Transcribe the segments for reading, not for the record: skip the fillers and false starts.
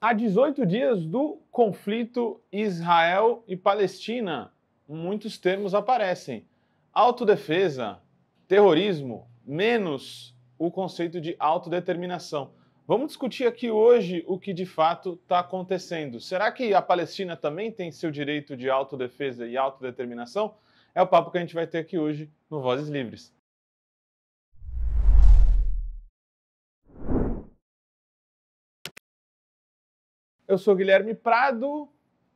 Há 18 dias do conflito Israel e Palestina, muitos termos aparecem. Autodefesa, terrorismo, menos o conceito de autodeterminação. Vamos discutir aqui hoje o que de fato está acontecendo. Será que a Palestina também tem seu direito de autodefesa e autodeterminação? É o papo que a gente vai ter aqui hoje no Vozes Livres. Eu sou Guilherme Prado,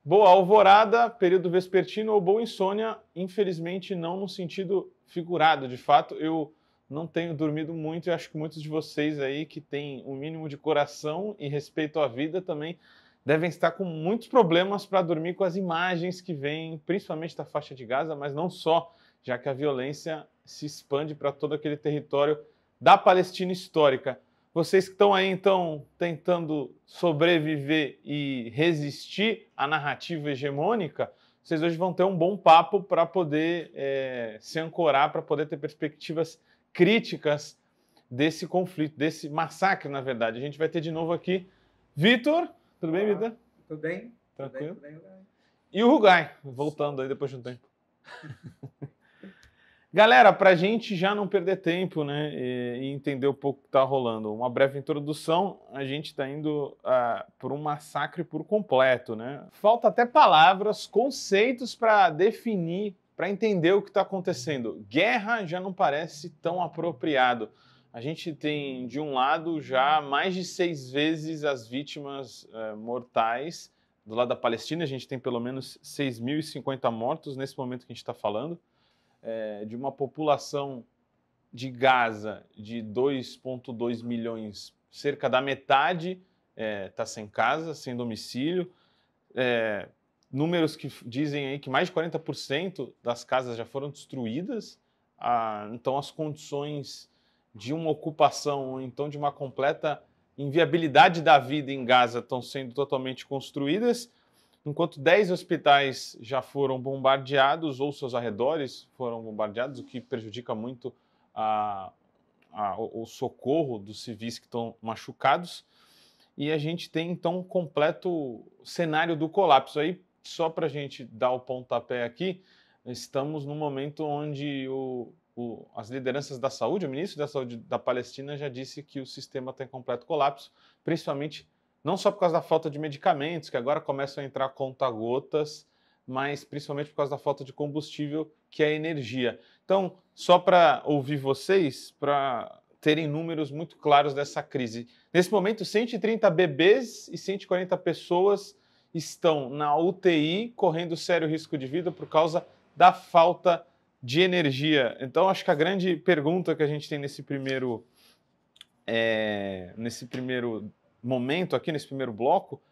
boa alvorada, período vespertino ou boa insônia, infelizmente não no sentido figurado. De fato, eu não tenho dormido muito e acho que muitos de vocês aí que têm um mínimo de coração e respeito à vida também devem estar com muitos problemas para dormir com as imagens que vêm, principalmente da faixa de Gaza, mas não só, já que a violência se expande para todo aquele território da Palestina histórica. Vocês que estão aí, então, tentando sobreviver e resistir à narrativa hegemônica, vocês hoje vão ter um bom papo para poder se ancorar, para poder ter perspectivas críticas desse conflito, desse massacre, na verdade. A gente vai ter de novo aqui Vitor. Tudo bem, Vitor? Tudo bem? Tranquilo? Tudo bem. E o Rugai, voltando aí depois de um tempo. Galera, para a gente já não perder tempo, né, e entender um pouco o que está rolando, uma breve introdução, a gente está indo por um massacre por completo, né? Falta até palavras, conceitos para definir, para entender o que está acontecendo. Guerra já não parece tão apropriado. A gente tem, de um lado, já mais de 6 vezes as vítimas mortais. Do lado da Palestina, a gente tem pelo menos 6.050 mortos nesse momento que a gente está falando. De uma população de Gaza de 2,2 milhões, cerca da metade está sem casa, sem domicílio. Números que dizem aí que mais de 40% das casas já foram destruídas. Então, as condições de uma ocupação, ou então de uma completa inviabilidade da vida em Gaza estão sendo totalmente construídas. Enquanto 10 hospitais já foram bombardeados, ou seus arredores foram bombardeados, o que prejudica muito o socorro dos civis que estão machucados. E a gente tem, então, um completo cenário do colapso. Aí, só para a gente dar o pontapé aqui, estamos num momento onde as lideranças da saúde, o ministro da Saúde da Palestina já disse que o sistema está em completo colapso, principalmente não só por causa da falta de medicamentos, que agora começam a entrar conta-gotas, mas principalmente por causa da falta de combustível, que é a energia. Então, só para ouvir vocês, para terem números muito claros dessa crise. Nesse momento, 130 bebês e 140 pessoas estão na UTI, correndo sério risco de vida por causa da falta de energia. Então, acho que a grande pergunta que a gente tem nesse primeiro momento aqui, nesse primeiro bloco,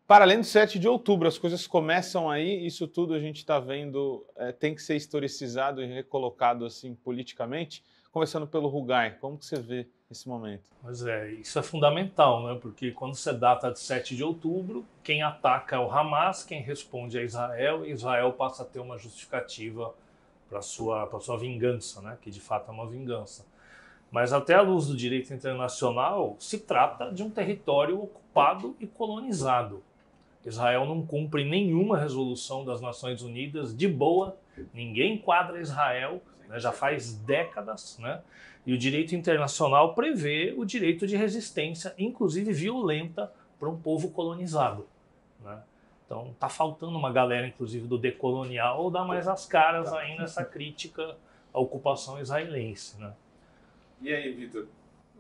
para além do 7 de outubro, as coisas começam aí, isso tudo a gente está vendo, tem que ser historicizado e recolocado assim politicamente. Começando pelo Rugai, como que você vê esse momento? Pois é, isso é fundamental, né? Porque quando você data de 7 de outubro, quem ataca é o Hamas, quem responde é Israel, e Israel passa a ter uma justificativa para sua vingança, né? Que de fato é uma vingança. Mas até à luz do direito internacional, se trata de um território ocupado e colonizado. Israel não cumpre nenhuma resolução das Nações Unidas de boa, ninguém enquadra Israel, né, já faz décadas, né? E o direito internacional prevê o direito de resistência, inclusive violenta, para um povo colonizado, né? Então está faltando uma galera, inclusive, do decolonial, dar mais as caras aí nessa crítica à ocupação israelense, né? E aí, Vitor?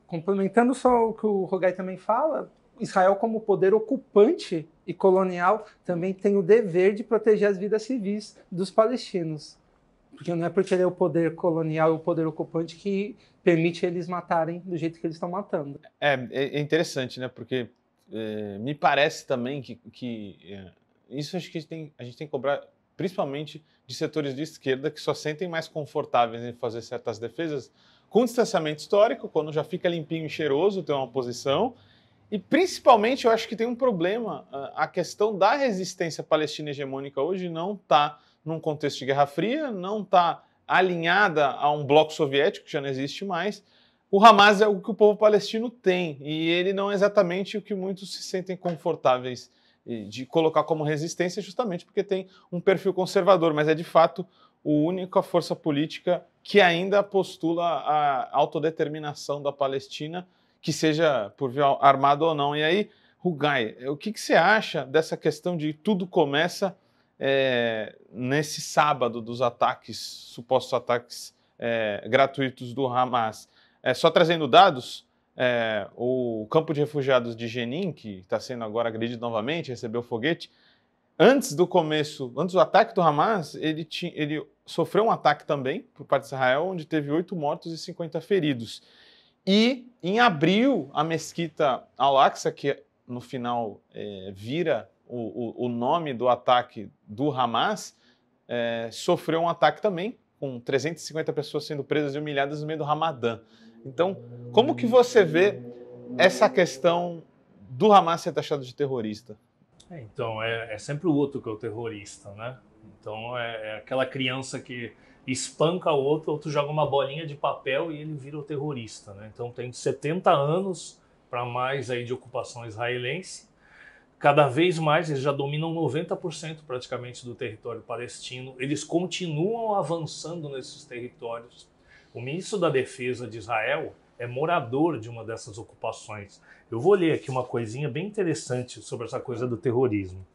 Complementando só o que o Rugai também fala, Israel, como poder ocupante e colonial, também tem o dever de proteger as vidas civis dos palestinos. Porque não é porque ele é o poder colonial e o poder ocupante que permite eles matarem do jeito que eles estão matando. É interessante, né? Porque me parece também que isso acho que a gente tem que cobrar, principalmente de setores de esquerda, que só sentem mais confortáveis em fazer certas defesas com distanciamento histórico, quando já fica limpinho e cheiroso, tem uma posição. E principalmente eu acho que tem um problema, a questão da resistência palestina hegemônica hoje não está num contexto de Guerra Fria, não está alinhada a um bloco soviético, que já não existe mais. o Hamas é o que o povo palestino tem, e ele não é exatamente o que muitos se sentem confortáveis de colocar como resistência, justamente porque tem um perfil conservador, mas é de fato a única força política que ainda postula a autodeterminação da Palestina, que seja por via armada ou não. E aí, Rugai, o que você acha dessa questão de tudo começa nesse sábado dos ataques, supostos ataques gratuitos do Hamas? Só trazendo dados, o campo de refugiados de Jenin, que está sendo agora agredido novamente, recebeu foguete, antes do ataque do Hamas, ele sofreu um ataque também por parte de Israel, onde teve 8 mortos e 50 feridos. E, em abril, a mesquita Al-Aqsa, que no final vira o nome do ataque do Hamas, sofreu um ataque também, com 350 pessoas sendo presas e humilhadas no meio do Ramadã. Então, como que você vê essa questão do Hamas ser taxado de terrorista? Então, é sempre o outro que é o terrorista, né? Então, é aquela criança que espanca o outro joga uma bolinha de papel e ele vira o terrorista, né? Então, tem 70 anos para mais aí de ocupação israelense. Cada vez mais, eles já dominam 90% praticamente do território palestino. Eles continuam avançando nesses territórios. O ministro da Defesa de Israel é morador de uma dessas ocupações. Eu vou ler aqui uma coisinha bem interessante sobre essa coisa do terrorismo.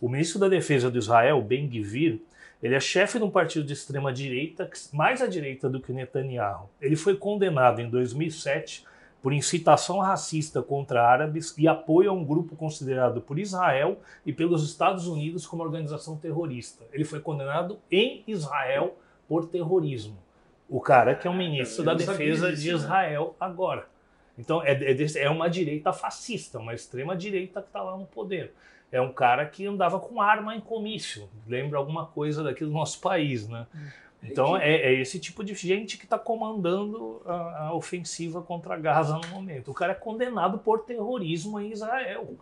O ministro da Defesa de Israel, Ben-Gvir, ele é chefe de um partido de extrema-direita, mais à direita do que Netanyahu. Ele foi condenado em 2007 por incitação racista contra árabes e apoio a um grupo considerado por Israel e pelos Estados Unidos como organização terrorista. Ele foi condenado em Israel por terrorismo. O cara que é o ministro da Defesa de Israel agora. Então é uma direita fascista, uma extrema-direita que está lá no poder. É um cara que andava com arma em comício. Lembra alguma coisa daqui do nosso país, né? Então é esse tipo de gente que está comandando a ofensiva contra Gaza no momento. O cara é condenado por terrorismo em Israel.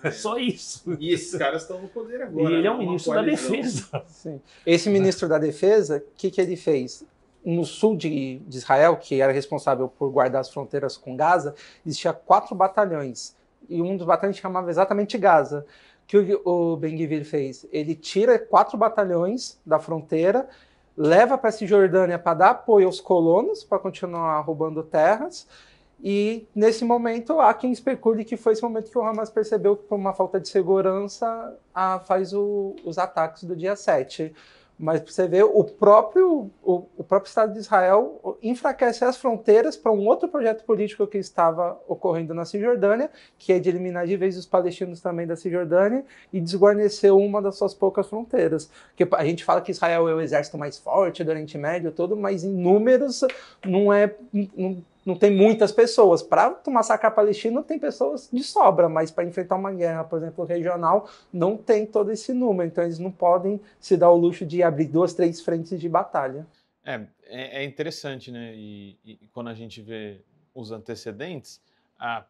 É só isso. E esses caras estão no poder agora. E ele é o ministro da Defesa. Sim. Esse ministro da Defesa, o que ele fez? No sul de Israel, que era responsável por guardar as fronteiras com Gaza, existia 4 batalhões. E um dos batalhões chamava exatamente Gaza. O que o Ben-Gvir fez? Ele tira 4 batalhões da fronteira, leva para a Cisjordânia para dar apoio aos colonos, para continuar roubando terras. E, nesse momento, há quem especule que foi esse momento que o Hamas percebeu que, por uma falta de segurança, faz os ataques do dia 7. Mas você vê, o próprio Estado de Israel enfraquece as fronteiras para um outro projeto político que estava ocorrendo na Cisjordânia, que é de eliminar de vez os palestinos também da Cisjordânia e desguarnecer uma das suas poucas fronteiras. Porque a gente fala que Israel é o exército mais forte do Oriente Médio todo, mas em números não tem muitas pessoas. Para massacrar palestino tem pessoas de sobra, mas para enfrentar uma guerra, por exemplo, regional, não tem todo esse número. Então eles não podem se dar o luxo de abrir 2, 3 frentes de batalha. É interessante, né? E quando a gente vê os antecedentes,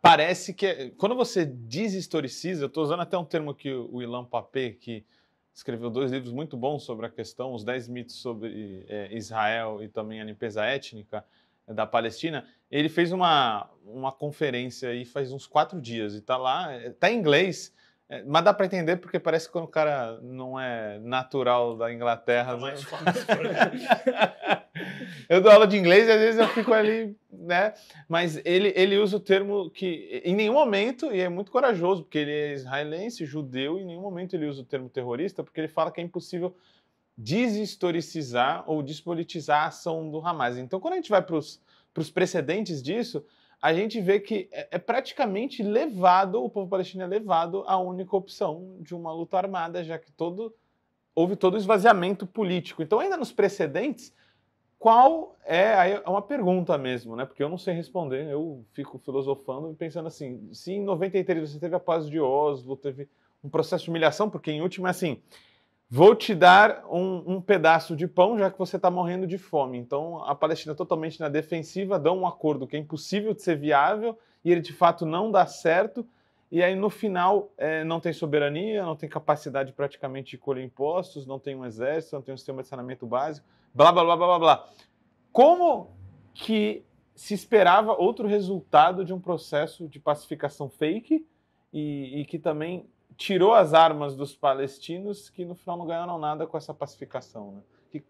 parece que quando você deshistoriciza, eu estou usando até um termo que o Ilan Pappé, que escreveu 2 livros muito bons sobre a questão, os 10 mitos sobre Israel e também a limpeza étnica da Palestina, ele fez uma conferência aí faz uns 4 dias e está lá, está em inglês, mas dá para entender porque parece que quando o cara não é natural da Inglaterra... Mais fácil. Eu dou aula de inglês e às vezes eu fico ali, né? Mas ele usa o termo que em nenhum momento, e é muito corajoso, porque ele é israelense, judeu, e em nenhum momento ele usa o termo terrorista, porque ele fala que é impossível deshistoricizar ou despolitizar a ação do Hamas. Então, quando a gente vai para os precedentes disso, a gente vê que é praticamente o povo palestino é levado à única opção de uma luta armada, já que houve todo o esvaziamento político. Então, ainda nos precedentes, qual é uma pergunta mesmo, né? Porque eu não sei responder, eu fico filosofando e pensando assim, se em 93 você teve a paz de Oslo, teve um processo de humilhação, porque em último é assim, vou te dar um pedaço de pão, já que você está morrendo de fome. Então, a Palestina totalmente na defensiva, dá um acordo que é impossível de ser viável, e ele de fato não dá certo, e aí no final não tem soberania, não tem capacidade praticamente de colher impostos, não tem um exército, não tem um sistema de saneamento básico, blá, blá, blá, blá, blá, blá. Como que se esperava outro resultado de um processo de pacificação fake e que também tirou as armas dos palestinos, que no final não ganharam nada com essa pacificação, né?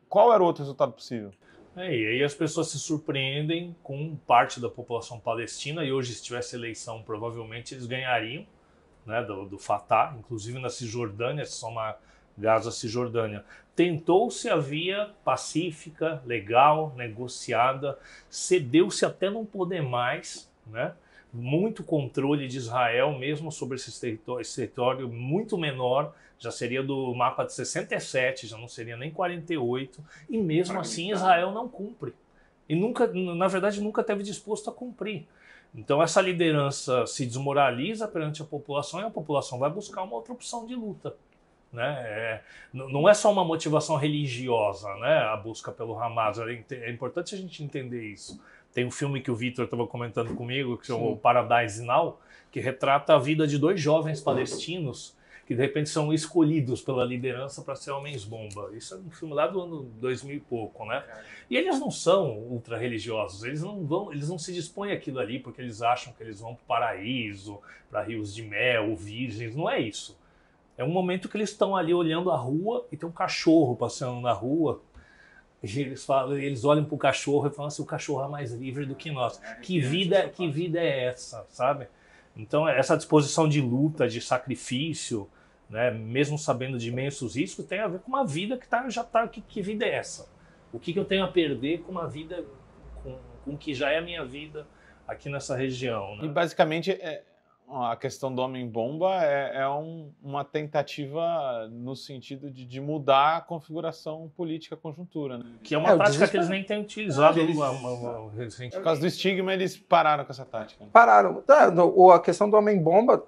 Qual era o outro resultado possível? E aí as pessoas se surpreendem com parte da população palestina, e hoje, se tivesse eleição, provavelmente eles ganhariam, né, do Fatah, inclusive na Cisjordânia, se somar Gaza, Cisjordânia. Tentou-se a via pacífica, legal, negociada, cedeu-se até não poder mais, né? Muito controle de Israel, mesmo sobre esse território muito menor, já seria do mapa de 67, já não seria nem 48, e mesmo assim Israel não cumpre. E nunca, na verdade, nunca esteve disposto a cumprir. Então essa liderança se desmoraliza perante a população e a população vai buscar uma outra opção de luta. Né? Não é só uma motivação religiosa, né? A busca pelo Hamas. É importante a gente entender isso. Tem um filme que o Vitor estava comentando comigo, que chama Paradise Now, que retrata a vida de 2 jovens palestinos que de repente são escolhidos pela liderança para ser homens-bomba. Isso é um filme lá do ano 2000 e pouco, né? E eles não são ultra-religiosos, eles não se dispõem àquilo ali porque eles acham que eles vão para o paraíso, para rios de mel, virgens, não é isso. É um momento que eles estão ali olhando a rua e tem um cachorro passeando na rua. E eles olham para o cachorro e falam assim, o cachorro é mais livre do que nós. Que vida é essa, sabe? Então, essa disposição de luta, de sacrifício, né, mesmo sabendo de imensos riscos, tem a ver com uma vida que vida é essa? O que eu tenho a perder com uma vida, com o que já é a minha vida aqui nessa região? Né? E basicamente, a questão do homem-bomba é uma tentativa no sentido de mudar a configuração política, a conjuntura. Né? Que é uma tática que eles nem têm utilizado recentemente. Por causa do estigma, eles pararam com essa tática. Pararam. A questão do homem-bomba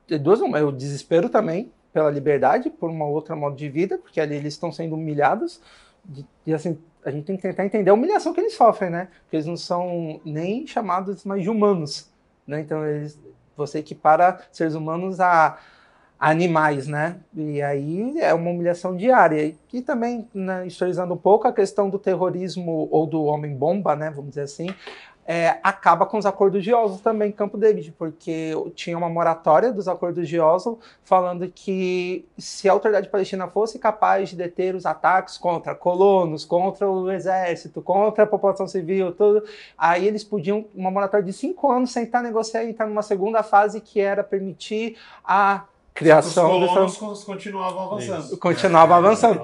é duas, é o desespero também pela liberdade, por uma outra modo de vida, porque ali eles estão sendo humilhados. E assim, a gente tem que tentar entender a humilhação que eles sofrem, né? Porque eles não são nem chamados mais de humanos, né? Então, você equipara seres humanos a animais, né? E aí é uma humilhação diária. E também, né, historizando um pouco, a questão do terrorismo ou do homem-bomba, né, vamos dizer assim, acaba com os acordos de Oslo também em Campo David, porque tinha uma moratória dos acordos de Oslo falando que se a autoridade palestina fosse capaz de deter os ataques contra colonos, contra o exército, contra a população civil, tudo, aí eles podiam, uma moratória de 5 anos, sentar, negociar e entrar numa segunda fase que era permitir a criação. Os colonos continuavam avançando. Continuavam avançando.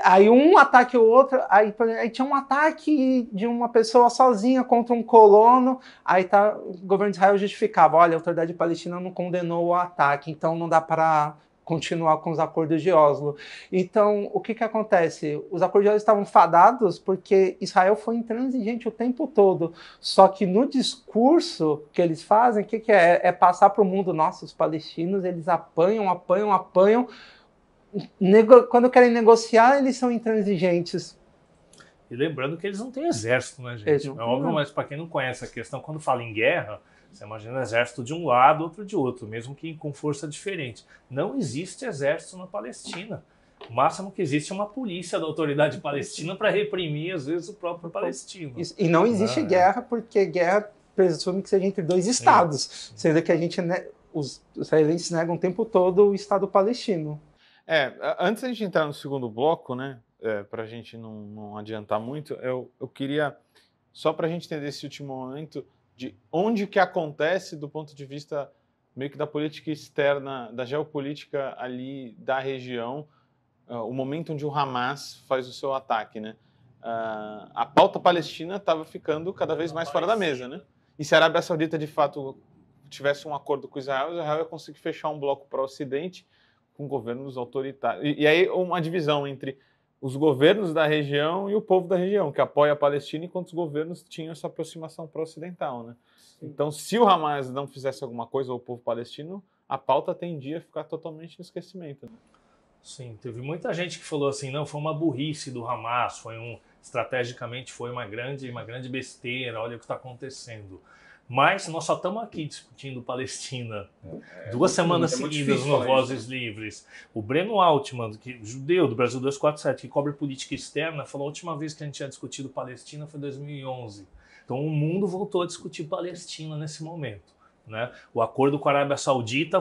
Aí um ataque ou outro, aí tinha um ataque de uma pessoa sozinha contra um colono, aí o governo de Israel justificava, olha, a autoridade palestina não condenou o ataque, então não dá para continuar com os acordos de Oslo. Então, o que acontece? Os acordos de Oslo estavam fadados porque Israel foi intransigente o tempo todo. Só que no discurso que eles fazem, o que é? É passar para o mundo, nossa, os palestinos, eles apanham. Quando querem negociar, eles são intransigentes. E lembrando que eles não têm exército, né, gente? É óbvio, mas para quem não conhece a questão, quando fala em guerra, você imagina o exército de um lado, outro de outro, mesmo que com força diferente. Não existe exército na Palestina. O máximo que existe é uma polícia da autoridade palestina para reprimir, às vezes, o próprio palestino. E não existe guerra, porque guerra presume que seja entre 2 estados, sendo que os israelenses negam o tempo todo o Estado palestino. Antes da gente entrar no segundo bloco, né, para a gente não adiantar muito, eu queria, só para a gente entender esse último momento, de onde que acontece do ponto de vista meio que da política externa, da geopolítica ali da região, o momento onde o Hamas faz o seu ataque, né? A pauta palestina estava ficando cada vez mais fora da mesa, né? E se a Arábia Saudita de fato tivesse um acordo com Israel ia conseguir fechar um bloco para o Ocidente com governos autoritários. E aí uma divisão entre os governos da região e o povo da região, que apoia a Palestina, enquanto os governos tinham essa aproximação para o ocidental, né? Então, se o Hamas não fizesse alguma coisa ao povo palestino, a pauta tendia a ficar totalmente no esquecimento. Né? Sim, teve muita gente que falou assim, não, foi uma burrice do Hamas, estrategicamente foi uma grande besteira, olha o que está acontecendo. Mas nós só estamos aqui discutindo Palestina 2 semanas seguidas no Vozes Livres. O Breno Altman, judeu do Brasil 247, que cobre política externa, falou a última vez que a gente tinha discutido Palestina foi em 2011. Então o mundo voltou a discutir Palestina nesse momento. Né? O acordo com a Arábia Saudita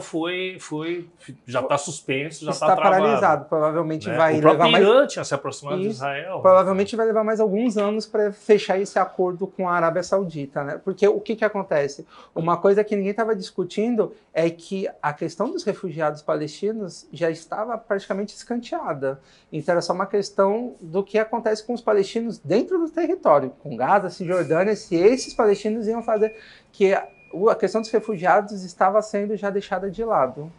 já está suspenso, já está travado. Paralisado, provavelmente Né? vai o próprio levar Irã mais... tinha se aproximado de Israel. Provavelmente vai levar mais alguns anos para fechar esse acordo com a Arábia Saudita, né? Porque o que acontece? Uma coisa que ninguém estava discutindo é que a questão dos refugiados palestinos já estava praticamente escanteada. Então era só uma questão do que acontece com os palestinos dentro do território, com Gaza, Cisjordânia, se esses palestinos iam fazer que a questão dos refugiados estava sendo já deixada de lado.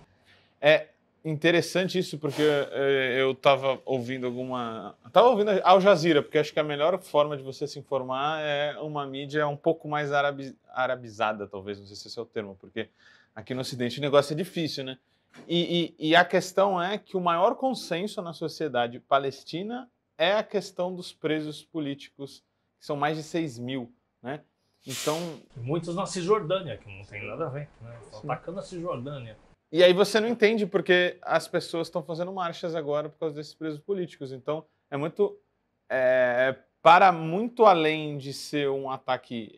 É interessante isso, porque eu estava ouvindo Estava ouvindo a Al Jazeera, porque acho que a melhor forma de você se informar é uma mídia um pouco mais arabizada, talvez, não sei se esse é o termo, porque aqui no Ocidente o negócio é difícil, né? E a questão é que o maior consenso na sociedade palestina é a questão dos presos políticos, que são mais de 6 mil, né? Então, muitos na Cisjordânia, que não tem nada a ver, né? Estão atacando a Cisjordânia. E aí você não entende porque as pessoas estão fazendo marchas agora por causa desses presos políticos. Então, para muito além de ser um ataque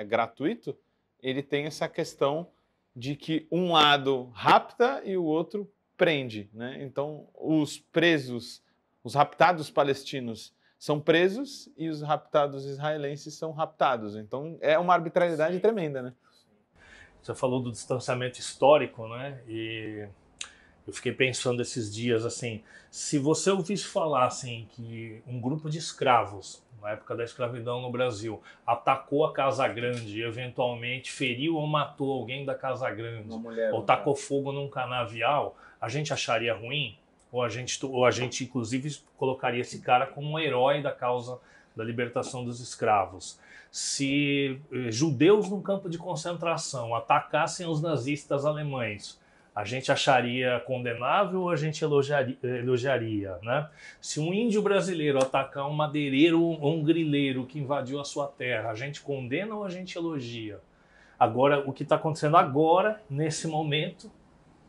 gratuito, ele tem essa questão de que um lado rapta e o outro prende, né? Então, os raptados palestinos são presos e os raptados israelenses são raptados. Então, é uma arbitrariedade tremenda, né? Você falou do distanciamento histórico, né? E eu fiquei pensando esses dias, assim, se você ouvisse falar, assim, que um grupo de escravos, na época da escravidão no Brasil, atacou a Casa Grande e, eventualmente, feriu ou matou alguém da Casa Grande, ou tacou fogo num canavial, a gente acharia ruim? Ou a gente, inclusive, colocaria esse cara como um herói da causa da libertação dos escravos. Se judeus num campo de concentração atacassem os nazistas alemães, a gente acharia condenável ou a gente elogiaria, né? Se um índio brasileiro atacar um madeireiro ou um grileiro que invadiu a sua terra, a gente condena ou a gente elogia? Agora, o que está acontecendo agora, nesse momento,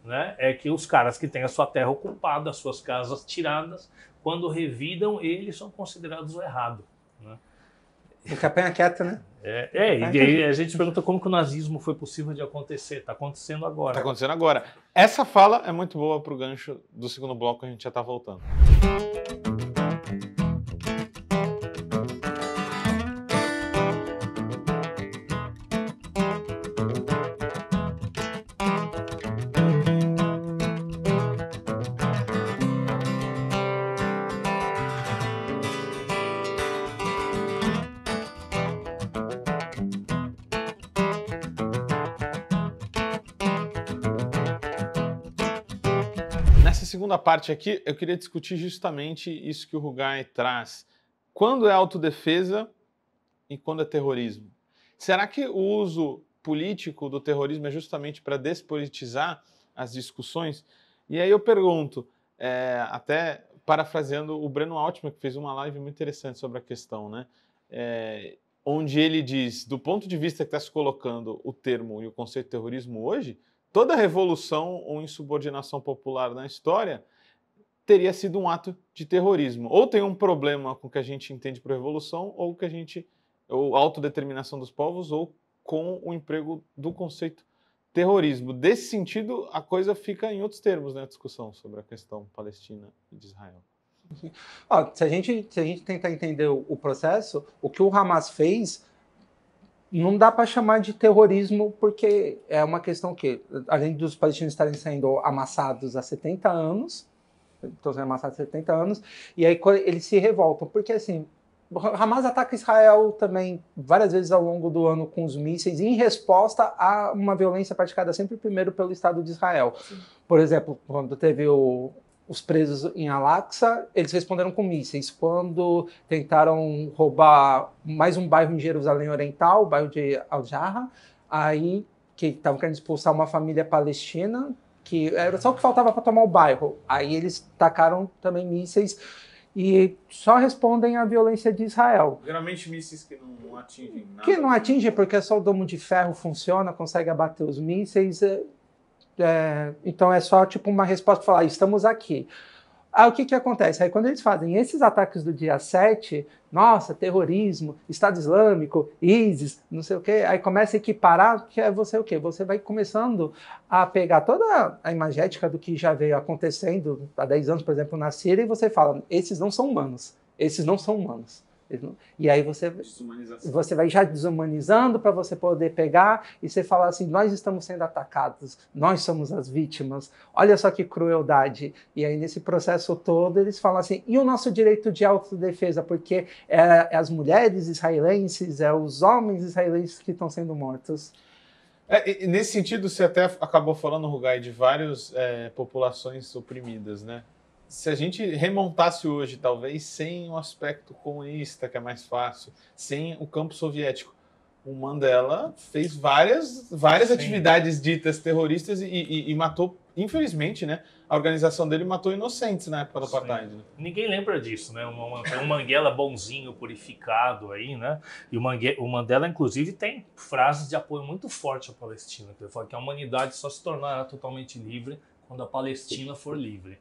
né, é que os caras que têm a sua terra ocupada, as suas casas tiradas, quando revidam, eles são considerados o errado. Né? Fica apanha quieta, né? E aí a gente se pergunta como que o nazismo foi possível de acontecer. Está acontecendo agora. Está acontecendo agora. Essa fala é muito boa para o gancho do segundo bloco, a gente já está voltando. Nessa segunda parte aqui, eu queria discutir justamente isso que o Rugai traz. Quando é autodefesa e quando é terrorismo? Será que o uso político do terrorismo é justamente para despolitizar as discussões? E aí eu pergunto, até parafraseando o Breno Altman, que fez uma live muito interessante sobre a questão, né? Onde ele diz, do ponto de vista que está se colocando o termo e o conceito de terrorismo hoje, toda revolução ou insubordinação popular na história teria sido um ato de terrorismo. Ou tem um problema com o que a gente entende por revolução, ou autodeterminação dos povos, ou com o emprego do conceito terrorismo. Desse sentido, a coisa fica em outros termos, né, a discussão sobre a questão Palestina e de Israel. Se a gente tentar entender o processo, o que o Hamas fez não dá para chamar de terrorismo, porque é uma questão que, além dos palestinos estarem sendo amassados há 70 anos, estão sendo amassados há 70 anos, e aí eles se revoltam, porque assim, Hamas ataca Israel também várias vezes ao longo do ano com os mísseis, em resposta a uma violência praticada sempre primeiro pelo Estado de Israel. Sim. Por exemplo, quando teve os presos em Al-Aqsa, eles responderam com mísseis. Quando tentaram roubar mais um bairro em Jerusalém Oriental, o bairro de Al-Jarrah, aí que estavam querendo expulsar uma família palestina, que era só o que faltava para tomar o bairro. Aí eles tacaram também mísseis e só respondem à violência de Israel. Geralmente mísseis que não atingem nada. Que não atingem porque só o domo de ferro funciona, consegue abater os mísseis. Então é só tipo uma resposta para falar, estamos aqui. Aí o que acontece? Aí quando eles fazem esses ataques do dia 7, nossa, terrorismo, Estado Islâmico, ISIS, não sei o quê, aí começa a equiparar, que é você o quê? Você vai começando a pegar toda a imagética do que já veio acontecendo há 10 anos, por exemplo, na Síria, e você fala, esses não são humanos, esses não são humanos. E aí você vai já desumanizando para você poder pegar e você falar assim, nós estamos sendo atacados, nós somos as vítimas, olha só que crueldade. E aí nesse processo todo eles falam assim, e o nosso direito de autodefesa? Porque é as mulheres israelenses, é os homens israelenses que estão sendo mortos. Nesse sentido, você até acabou falando, Rugai, de várias populações oprimidas, né? Se a gente remontasse hoje, talvez sem o aspecto comunista, que é mais fácil, sem o campo soviético, o Mandela fez várias atividades ditas terroristas e matou, infelizmente, né? A organização dele matou inocentes na época do apartheid. Né? Ninguém lembra disso, né? Um Mandela bonzinho, purificado aí, né? E o Mandela, inclusive, tem frases de apoio muito forte à Palestina, que ele fala que a humanidade só se tornará totalmente livre quando a Palestina for livre.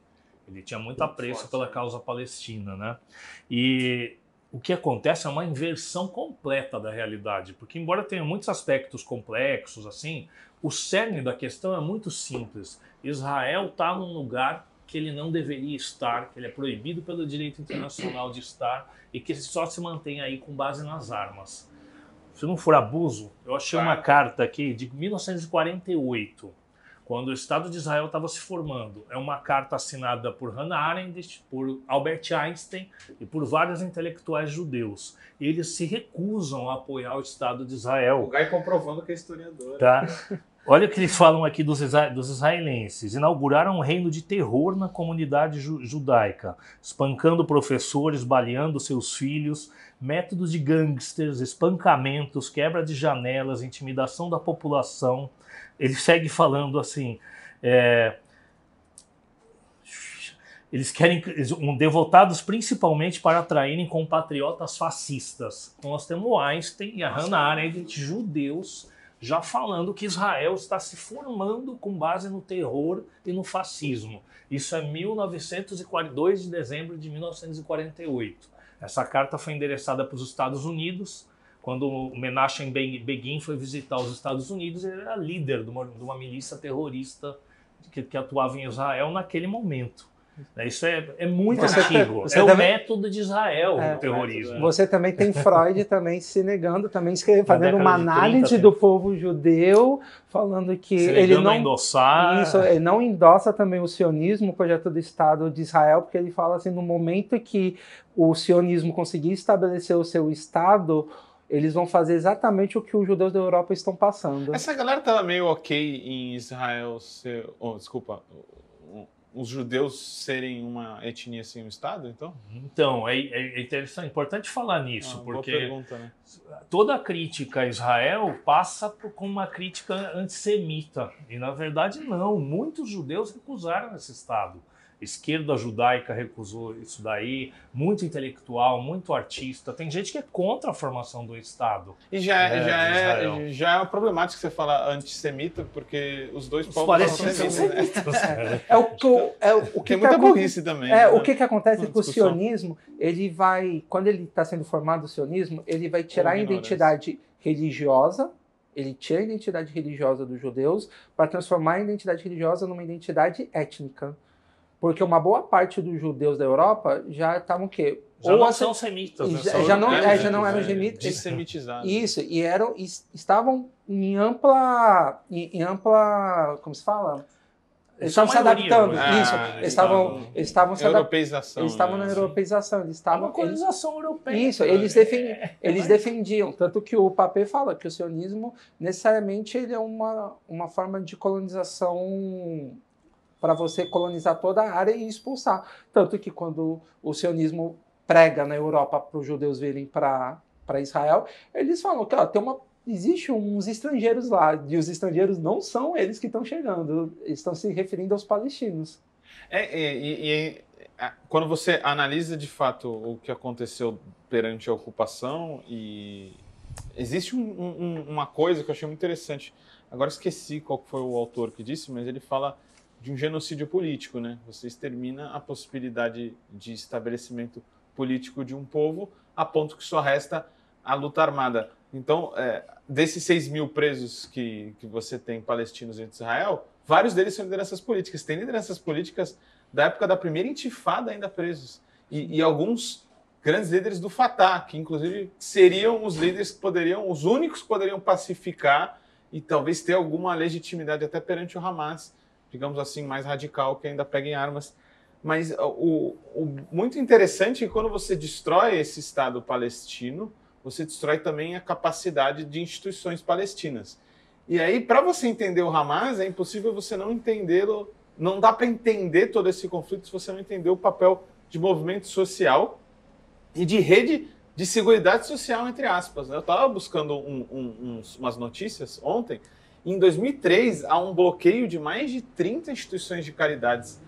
Ele tinha muito apreço pela causa palestina, né? E o que acontece é uma inversão completa da realidade, porque embora tenha muitos aspectos complexos, assim, o cerne da questão é muito simples. Israel está num lugar que ele não deveria estar, que ele é proibido pelo direito internacional de estar e que só se mantém aí com base nas armas. Se não for abuso, eu achei uma carta aqui de 1948, quando o Estado de Israel estava se formando. É uma carta assinada por Hannah Arendt, por Albert Einstein e por vários intelectuais judeus. E eles se recusam a apoiar o Estado de Israel. O Guy comprovando que é historiador. Tá? Olha o que eles falam aqui dos israelenses. Inauguraram um reino de terror na comunidade judaica, espancando professores, baleando seus filhos, métodos de gangsters, espancamentos, quebra de janelas, intimidação da população. Ele segue falando assim, eles querem devotados principalmente para atraírem compatriotas fascistas. Então nós temos o Einstein e a Hannah Arendt, judeus, já falando que Israel está se formando com base no terror e no fascismo. Isso é 2 de dezembro de 1948. Essa carta foi endereçada para os Estados Unidos. Quando o Menachem Begin foi visitar os Estados Unidos, ele era líder de uma milícia terrorista que atuava em Israel naquele momento. Isso é muito antigo. É o método de Israel, o terrorismo. Você também tem Freud também se negando, também fazendo uma análise do povo judeu, falando que ele não endossar. Isso, ele não endossa também o sionismo, o projeto do Estado de Israel, porque ele fala assim, no momento que o sionismo conseguir estabelecer o seu Estado, eles vão fazer exatamente o que os judeus da Europa estão passando. Essa galera estava meio ok em Israel os judeus serem uma etnia sem um Estado, então? Então, é interessante, importante falar nisso, porque pergunta, né? Toda a crítica a Israel passa com uma crítica antissemita. E, na verdade, não. Muitos judeus recusaram esse Estado. Esquerda judaica recusou isso daí, muito intelectual, muito artista. Tem gente que é contra a formação do Estado. E já é problemático você falar antissemita, porque os dois povos são semitas. Tem muita burrice também. O que acontece com o sionismo, ele vai, quando ele está sendo formado o sionismo, ele vai tirar a identidade religiosa, ele tira a identidade religiosa dos judeus para transformar a identidade religiosa numa identidade étnica. Porque uma boa parte dos judeus da Europa já estavam o quê? Já não são semitas, né? Já não eram semitas. Dissemitizados. Isso, estavam em ampla, como se fala? Eles estavam se adaptando. Eles estavam se europeização. Eles estavam na europeização. Eles estavam uma colonização europeia. Isso, eles defendiam. Tanto que o Papé fala que o sionismo, necessariamente, ele é uma forma de colonização para você colonizar toda a área e expulsar. Tanto que quando o sionismo prega na Europa para os judeus virem para Israel, eles falam que existe uns estrangeiros lá, e os estrangeiros não são eles que estão chegando, eles estão se referindo aos palestinos. Quando você analisa de fato o que aconteceu perante a ocupação, existe uma coisa que eu achei muito interessante. Agora esqueci qual foi o autor que disse, mas ele fala de um genocídio político, né? Você extermina a possibilidade de estabelecimento político de um povo a ponto que só resta a luta armada. Então, desses 6 mil presos que você tem palestinos dentro de Israel, vários deles são lideranças políticas. Tem lideranças políticas da época da primeira intifada ainda presos. E alguns grandes líderes do Fatah, que inclusive seriam os líderes que poderiam, os únicos que poderiam pacificar e talvez ter alguma legitimidade até perante o Hamas, digamos assim, mais radical, que ainda pega em armas. Mas o muito interessante é que quando você destrói esse Estado palestino, você destrói também a capacidade de instituições palestinas. E aí, para você entender o Hamas, é impossível você não entendê-lo, não dá para entender todo esse conflito se você não entender o papel de movimento social e de rede de seguridade social, entre aspas. Eu estava buscando umas notícias ontem. Em 2003, há um bloqueio de mais de 30 instituições de caridades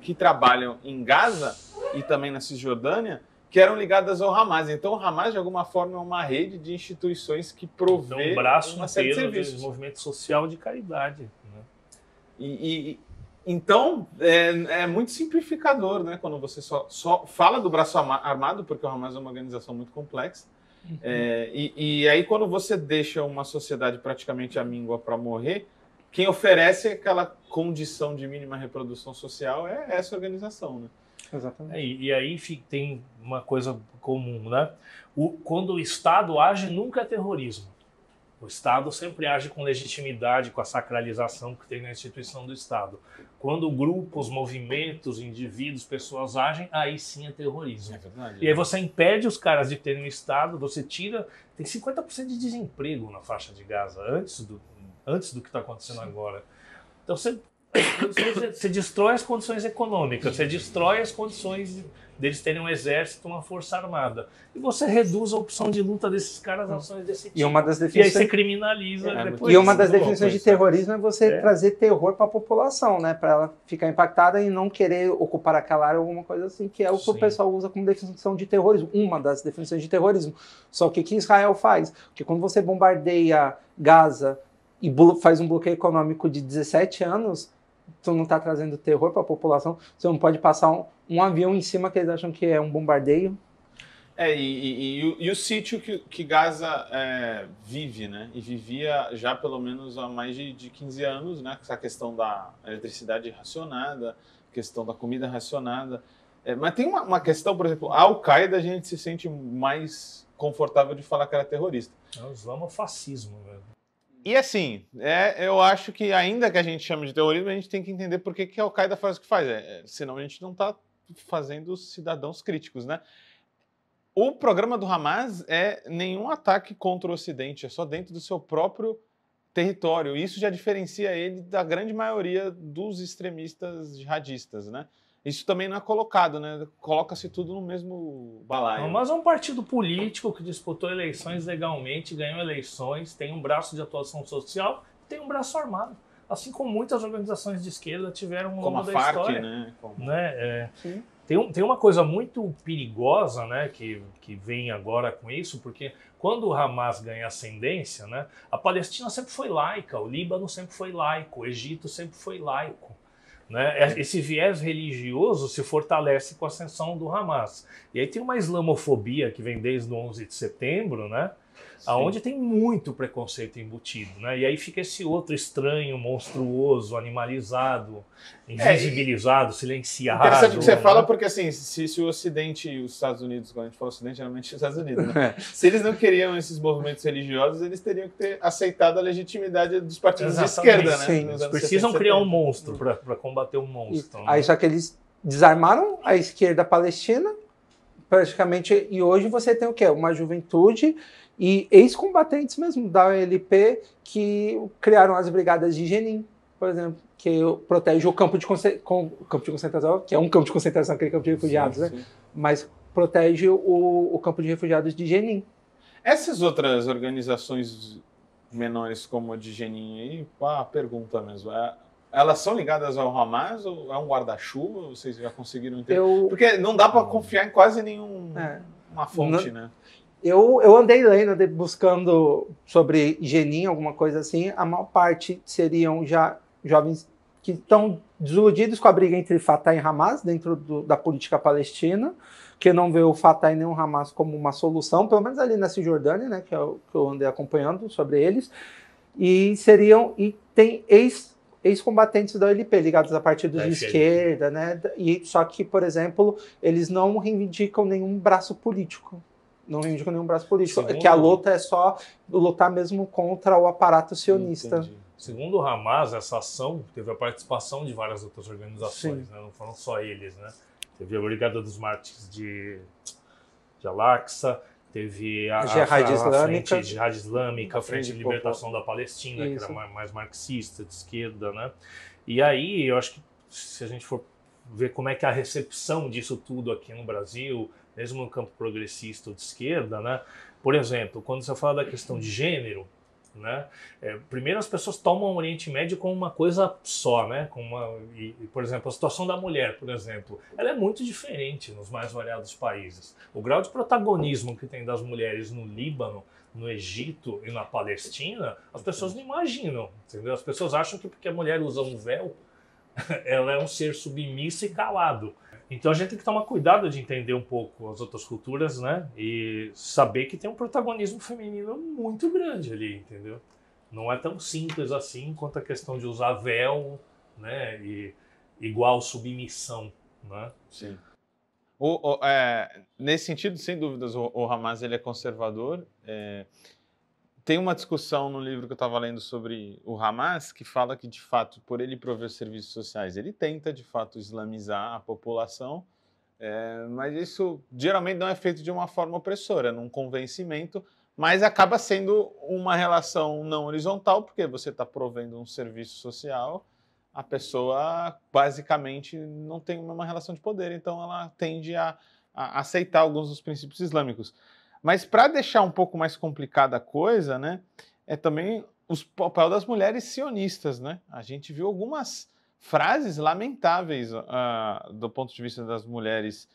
que trabalham em Gaza e também na Cisjordânia, que eram ligadas ao Hamas. Então, o Hamas, de alguma forma, é uma rede de instituições que provê um braço uma série de inteiro serviços. de movimento social de caridade. Né? Então, é muito simplificador, né? Quando você só fala do braço armado, porque o Hamas é uma organização muito complexa. Uhum. E aí, quando você deixa uma sociedade praticamente à míngua para morrer, quem oferece aquela condição de mínima reprodução social é essa organização, né? Exatamente. E aí tem uma coisa comum, né? Quando o Estado age, nunca é terrorismo. O Estado sempre age com legitimidade, com a sacralização que tem na instituição do Estado. Quando grupos, movimentos, indivíduos, pessoas agem, aí sim é terrorismo. É verdade. E aí você impede os caras de terem um Estado, você tira... Tem 50% de desemprego na faixa de Gaza, antes do que está acontecendo agora. Então você destrói as condições econômicas, você destrói as condições deles terem um exército, uma força armada. E você reduz a opção de luta desses caras a ações desse tipo. E aí você criminaliza. E uma das definições de terrorismo é você trazer terror para a população, né? Para ela ficar impactada e não querer ocupar aquela área ou alguma coisa assim, que é o que o pessoal usa como definição de terrorismo. Uma das definições de terrorismo. Só que o que Israel faz? Porque quando você bombardeia Gaza e faz um bloqueio econômico de 17 anos, tu não está trazendo terror para a população, você não pode passar um avião em cima que eles acham que é um bombardeio. E o sítio que Gaza vive, né? E vivia já pelo menos há mais de 15 anos, né? Essa questão da eletricidade racionada, questão da comida racionada. Mas tem uma questão, por exemplo, a Al-Qaeda a gente se sente mais confortável de falar que era terrorista. É o islamofascismo, velho. E assim, eu acho que ainda que a gente chame de terrorismo, a gente tem que entender por que a Al-Qaeda faz o que faz. Senão a gente não está fazendo cidadãos críticos, né? O programa do Hamas é nenhum ataque contra o Ocidente, é só dentro do seu próprio território. Isso já diferencia ele da grande maioria dos extremistas jihadistas, né? Isso também não é colocado, né? Coloca-se tudo no mesmo balaio. Mas é um partido político que disputou eleições legalmente, ganhou eleições, tem um braço de atuação social, tem um braço armado. Assim como muitas organizações de esquerda tiveram ao longo da história. Né? Tem uma coisa muito perigosa, né, que vem agora com isso, porque quando o Hamas ganha ascendência, né, a Palestina sempre foi laica, o Líbano sempre foi laico, o Egito sempre foi laico. Né? Esse viés religioso se fortalece com a ascensão do Hamas. E aí tem uma islamofobia que vem desde o 11 de setembro, né? Onde tem muito preconceito embutido. Né? E aí fica esse outro estranho, monstruoso, animalizado, invisibilizado, silenciado. Interessante o que você fala, porque assim, se o Ocidente e os Estados Unidos, quando a gente fala Ocidente, geralmente os Estados Unidos, né? Se eles não queriam esses movimentos religiosos, eles teriam que ter aceitado a legitimidade dos partidos de esquerda, né? Sim, eles precisam criar um monstro para combater um monstro. Aí só que eles desarmaram a esquerda palestina, praticamente, e hoje você tem o quê? Uma juventude e ex-combatentes mesmo da OLP que criaram as brigadas de Jenin, por exemplo, que protege o campo de concentração, que é um campo de concentração, aquele campo de refugiados, sim. Né? Mas protege o campo de refugiados de Jenin. Essas outras organizações menores como a de Jenin, aí, a pergunta mesmo, elas são ligadas ao Hamas ou é um guarda-chuva? Vocês já conseguiram entender? Porque não dá para confiar em quase nenhuma fonte, né? Eu andei lendo, buscando sobre Jenin, alguma coisa assim. A maior parte seriam já jovens que estão desiludidos com a briga entre Fatah e Hamas dentro da política palestina, que não vê o Fatah e nem o Hamas como uma solução, pelo menos ali na Cisjordânia, né, que é o que eu andei acompanhando sobre eles, e tem ex-combatentes da OLP, ligados a partidos de esquerda, né? Só que, por exemplo, eles não reivindicam nenhum braço político. Que a luta é só lutar mesmo contra o aparato sionista. Entendi. Segundo o Hamas, essa ação teve a participação de várias outras organizações, né? Não foram só eles, né? Teve a Brigada dos Mártires de Al-Aqsa, teve a Frente Jihad Islâmica, a Frente de Libertação da Palestina, que era mais marxista, de esquerda, né? E aí, eu acho que se a gente for ver como é que é a recepção disso tudo aqui no Brasil, mesmo no campo progressista ou de esquerda, né? Por exemplo, quando você fala da questão de gênero, né? Primeiro as pessoas tomam o Oriente Médio como uma coisa só, né? Por exemplo, a situação da mulher, por exemplo, ela é muito diferente nos mais variados países. O grau de protagonismo que tem das mulheres no Líbano, no Egito e na Palestina, as pessoas não imaginam, entendeu? As pessoas acham que porque a mulher usa um véu, ela é um ser submisso e calado. Então a gente tem que tomar cuidado de entender um pouco as outras culturas, né? E saber que tem um protagonismo feminino muito grande ali, entendeu? Não é tão simples assim quanto a questão de usar véu, né? E igual submissão, né? Sim. Nesse sentido, sem dúvidas, o Hamas ele é conservador. Tem uma discussão no livro que eu estava lendo sobre o Hamas que fala que, de fato, por ele prover serviços sociais, ele tenta, de fato, islamizar a população, mas isso geralmente não é feito de uma forma opressora, num convencimento, mas acaba sendo uma relação não horizontal, porque você está provendo um serviço social, a pessoa basicamente não tem uma relação de poder, então ela tende a aceitar alguns dos princípios islâmicos. Mas para deixar um pouco mais complicada a coisa, né, é também o papel das mulheres sionistas, né? A gente viu algumas frases lamentáveis do ponto de vista das mulheres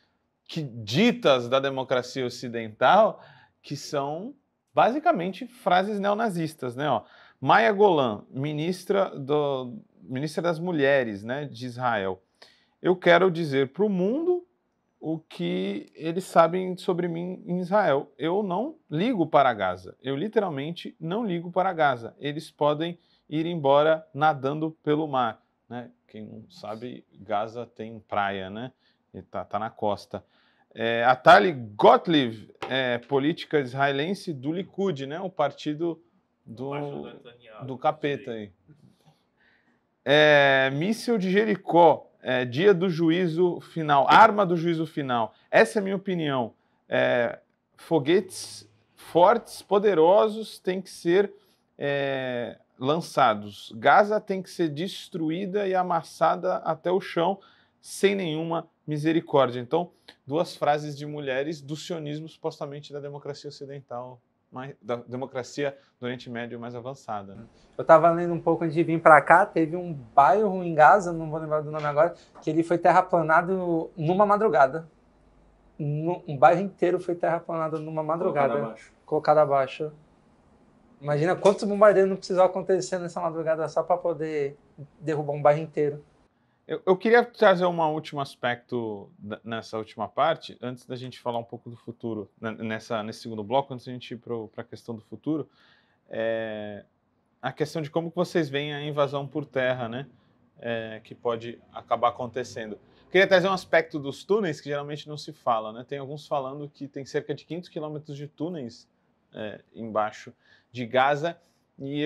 ditas da democracia ocidental, que são basicamente frases neonazistas, né? Maya Golan, ministra das Mulheres, né, de Israel. Eu quero dizer para o mundo o que eles sabem sobre mim em Israel. Eu não ligo para Gaza. Eu literalmente não ligo para Gaza. Eles podem ir embora nadando pelo mar, né? Quem não sabe, Gaza tem praia, né? E tá na costa. A Tali Gottlieb, política israelense do Likud, né? O partido do capeta aí. Míssil de Jericó. Dia do juízo final, arma do juízo final. Essa é a minha opinião. Foguetes fortes, poderosos, têm que ser lançados. Gaza tem que ser destruída e amassada até o chão, sem nenhuma misericórdia. Então, duas frases de mulheres do sionismo, supostamente da democracia ocidental, da democracia do Oriente Médio mais avançada, né? Eu estava lendo um pouco antes de vir para cá, teve um bairro em Gaza, não vou lembrar do nome agora, que ele foi terraplanado numa madrugada. Um bairro inteiro foi terraplanado numa madrugada. Colocado abaixo. Imagina quantos bombardeios não precisam acontecer nessa madrugada só para poder derrubar um bairro inteiro. Eu queria trazer um último aspecto nessa última parte, antes da gente falar um pouco do futuro, nesse segundo bloco, antes da gente ir para a questão do futuro, a questão de como vocês veem a invasão por terra, né, que pode acabar acontecendo. Queria trazer um aspecto dos túneis que geralmente não se fala, né? Tem alguns falando que tem cerca de 500 quilômetros de túneis embaixo de Gaza, e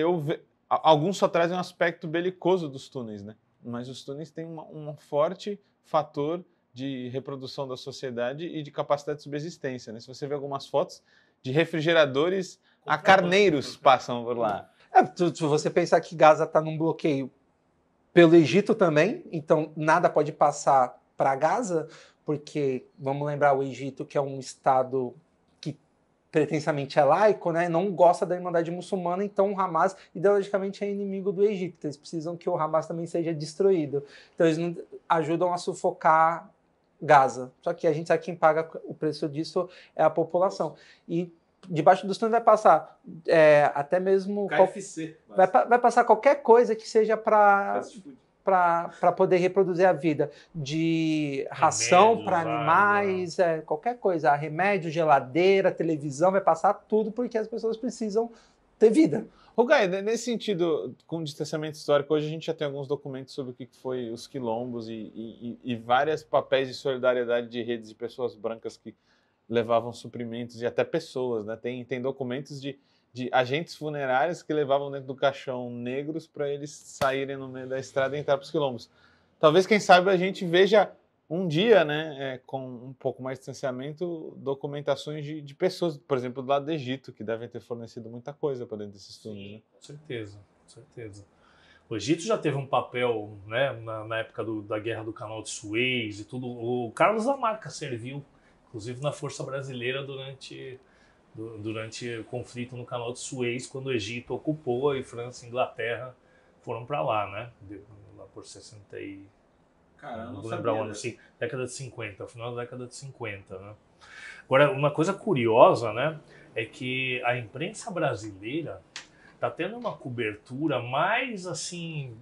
alguns só trazem um aspecto belicoso dos túneis, né? Mas os túneis têm um forte fator de reprodução da sociedade e de capacidade de subsistência, né? Se você vê algumas fotos de refrigeradores, a carneiros passam por lá. Se você pensar que Gaza está num bloqueio pelo Egito também, então nada pode passar para Gaza, porque, vamos lembrar, o Egito, que é um estado que pretensamente é laico, né, não gosta da Irmandade Muçulmana, então o Hamas ideologicamente é inimigo do Egito, então eles precisam que o Hamas também seja destruído. Então eles não ajudam a sufocar Gaza. Só que a gente sabe quem paga o preço disso é a população. E debaixo dos túneis vai passar até mesmo... KFC. Vai passar qualquer coisa que seja para para poder reproduzir a vida, de ração para Remédios, animais, qualquer coisa, remédio, geladeira, televisão, vai passar tudo porque as pessoas precisam ter vida. Rugai, nesse sentido, com o distanciamento histórico, hoje a gente já tem alguns documentos sobre o que foi os quilombos e vários papéis de solidariedade de redes de pessoas brancas que levavam suprimentos e até pessoas, né? Tem documentos de agentes funerários que levavam dentro do caixão negros para eles saírem no meio da estrada e entrar para os quilombos. Talvez, quem sabe, a gente veja um dia, né, com um pouco mais de distanciamento, documentações de pessoas, por exemplo, do lado do Egito, que devem ter fornecido muita coisa para dentro desses túneis. Né? Com certeza, com certeza. O Egito já teve um papel, né, na época da Guerra do Canal de Suez e tudo. O Carlos Lamarca serviu, inclusive, na Força Brasileira durante o conflito no Canal de Suez, quando o Egito ocupou e França e Inglaterra foram para lá, né? Lá por 60 e... Caramba, não vou lembrar o ano, assim, década de 50, final da década de 50, né? Agora, uma coisa curiosa, né, é que a imprensa brasileira está tendo uma cobertura mais, assim,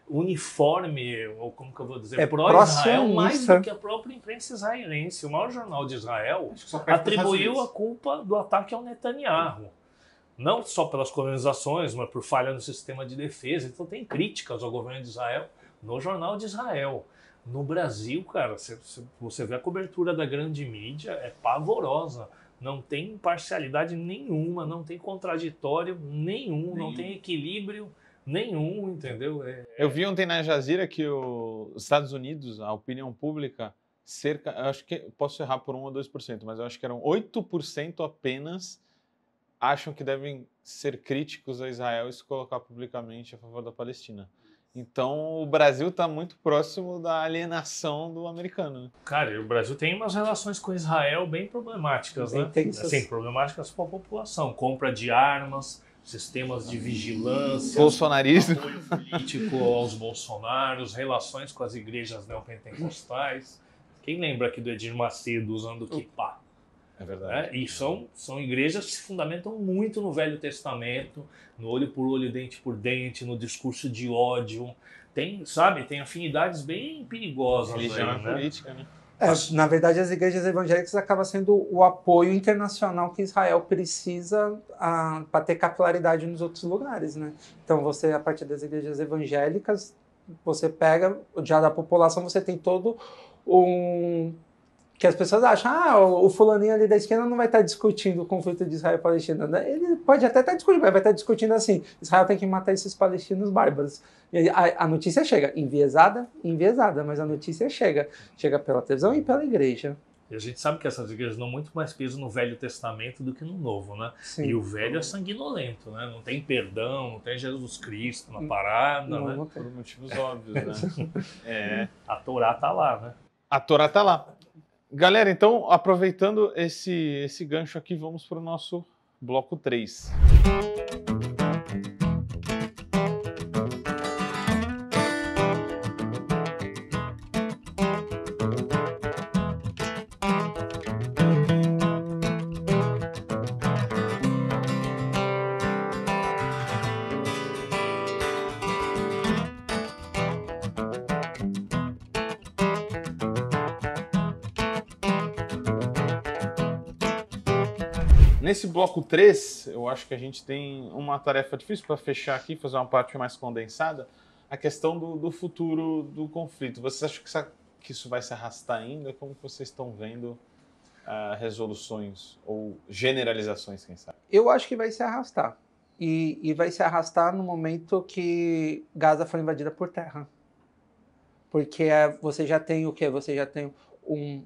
uniforme, ou como que eu vou dizer, pró-Israel, mais do que a própria imprensa israelense. O maior jornal de Israel atribuiu a culpa do ataque ao Netanyahu. Não só pelas colonizações, mas por falha no sistema de defesa. Então tem críticas ao governo de Israel no jornal de Israel. No Brasil, cara, você vê a cobertura da grande mídia, é pavorosa. Não tem imparcialidade nenhuma, não tem contraditório nenhum, não tem equilíbrio nenhum, entendeu? Eu vi ontem na Al Jazeera que os Estados Unidos, a opinião pública, acho que posso errar por 1 ou 2%, mas eu acho que eram 8% apenas acham que devem ser críticos a Israel e se colocar publicamente a favor da Palestina. Então, o Brasil está muito próximo da alienação do americano. Né? Cara, o Brasil tem umas relações com Israel bem problemáticas, né? Assim, problemáticas com a população. Compra de armas, sistemas de vigilância, bolsonarismo, apoio político aos bolsonaros, relações com as igrejas neopentecostais. Quem lembra aqui do Edir Macedo usando kippah? É verdade. E são igrejas que se fundamentam muito no Velho Testamento, no olho por olho, dente por dente, no discurso de ódio. Tem afinidades bem perigosas. Religião aí, é política, né? Na verdade, as igrejas evangélicas acabam sendo o apoio internacional que Israel precisa para ter capilaridade nos outros lugares, né? Então, você, a partir das igrejas evangélicas, você pega, já da população, você tem todo que as pessoas acham, o fulaninho ali da esquerda não vai estar discutindo o conflito de Israel e Palestina. Ele pode até estar discutindo, mas vai estar discutindo assim, Israel tem que matar esses palestinos bárbaros. E a notícia chega, enviesada, mas a notícia chega pela televisão e pela igreja. E a gente sabe que essas igrejas dão muito mais peso no Velho Testamento do que no Novo, né? Sim. E o Velho é sanguinolento, né? Não tem perdão, não tem Jesus Cristo na parada, né? Não por motivos óbvios, né? A Torá tá lá, né? A Torá tá lá. Galera, então, aproveitando esse gancho aqui, vamos para o nosso bloco 3. Nesse bloco 3, eu acho que a gente tem uma tarefa difícil para fechar aqui, fazer uma parte mais condensada, a questão do futuro do conflito. Vocês acham que isso vai se arrastar ainda? Como que vocês estão vendo resoluções ou generalizações, quem sabe? Eu acho que vai se arrastar. E vai se arrastar no momento que Gaza for invadida por terra. Porque você já tem o quê? Você já tem o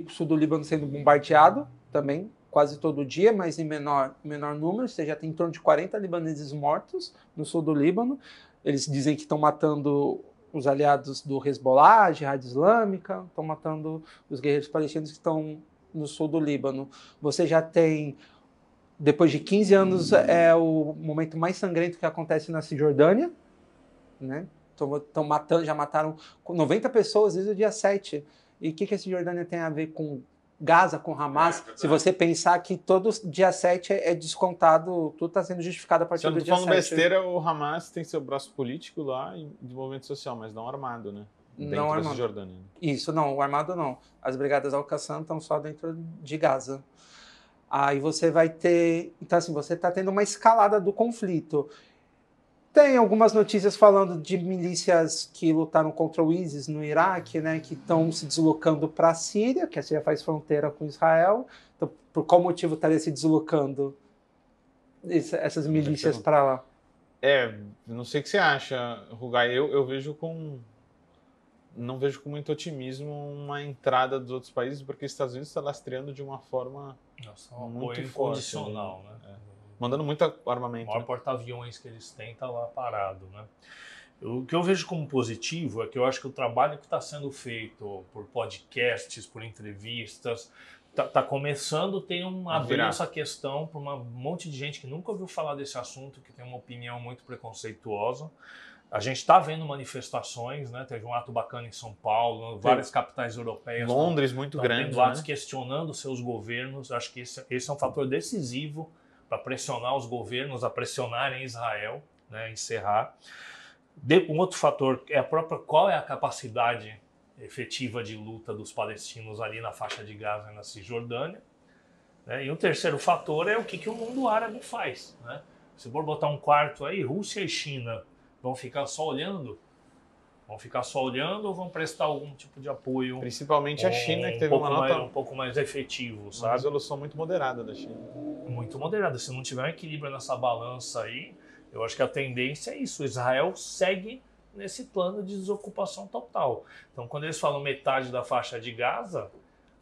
sul do Líbano sendo bombardeado também, quase todo dia, mas em menor número. Você já tem em torno de 40 libaneses mortos no sul do Líbano. Eles dizem que estão matando os aliados do Hezbollah, a Jihad Islâmica, estão matando os guerreiros palestinos que estão no sul do Líbano. Você já tem, depois de 15 anos, é o momento mais sangrento que acontece na Cisjordânia, né? Já mataram 90 pessoas desde o dia 7. E o que a Cisjordânia tem a ver com Gaza com Hamas, se você pensar que todo dia 7 é descontado, tudo está sendo justificado a partir Se eu não do tô dia falando 7. besteira, o Hamas tem seu braço político lá em desenvolvimento social, mas não armado, né? Dentro Não da armado. Cisjordânia. Isso, não, o armado não. As brigadas Al-Qassam estão só dentro de Gaza. Aí você vai ter... Então, assim, você está tendo uma escalada do conflito. Tem algumas notícias falando de milícias que lutaram contra o ISIS no Iraque, né, que estão se deslocando para a Síria, que a Síria faz fronteira com Israel. Então, por qual motivo estaria se deslocando essas milícias para lá? Não sei o que você acha, Rugai. Eu vejo não vejo com muito otimismo uma entrada dos outros países, porque os Estados Unidos está lastreando de uma forma muito forte, incondicional, né? Mandando muito armamento. O maior porta-aviões que eles têm está lá parado, né? O que eu vejo como positivo é que eu acho que o trabalho que está sendo feito por podcasts, por entrevistas, está começando a abrir essa questão para um monte de gente que nunca ouviu falar desse assunto, que tem uma opinião muito preconceituosa. A gente está vendo manifestações, né? Teve um ato bacana em São Paulo, várias capitais europeias. Londres, muito grande, né? Questionando seus governos. Acho que esse é um fator decisivo para pressionar os governos a pressionarem Israel, né? Encerrar. Um outro fator é qual é a capacidade efetiva de luta dos palestinos ali na faixa de Gaza e na Cisjordânia. Né? E o terceiro fator é o que o mundo árabe faz. Né? Se for botar um quarto aí, Rússia e China vão ficar só olhando? Vão ficar só olhando ou vão prestar algum tipo de apoio? Principalmente a China, que teve uma nota um pouco mais efetivo, sabe? Uma resolução muito moderada da China. Muito moderada. Se não tiver um equilíbrio nessa balança aí, eu acho que a tendência é isso. Israel segue nesse plano de desocupação total. Então, quando eles falam metade da faixa de Gaza,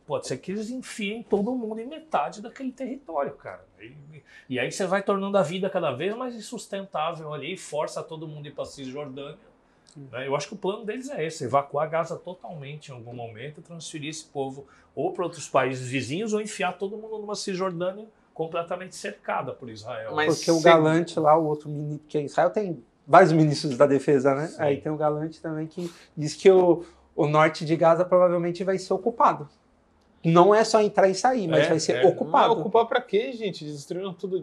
pode ser que eles enfiem todo mundo em metade daquele território, cara. E aí você vai tornando a vida cada vez mais insustentável ali, força todo mundo a ir para a Cisjordânia. Né? Eu acho que o plano deles é esse, evacuar Gaza totalmente em algum momento, transferir esse povo ou para outros países vizinhos ou enfiar todo mundo numa Cisjordânia completamente cercada por Israel. Porque o Galante lá, o outro ministro, que Israel tem vários ministros da defesa, né? Sim. Aí tem o Galante também que diz que o norte de Gaza provavelmente vai ser ocupado. Não é só entrar e sair, mas vai ser ocupado. Não, ocupar para quê, gente? Destruíram tudo.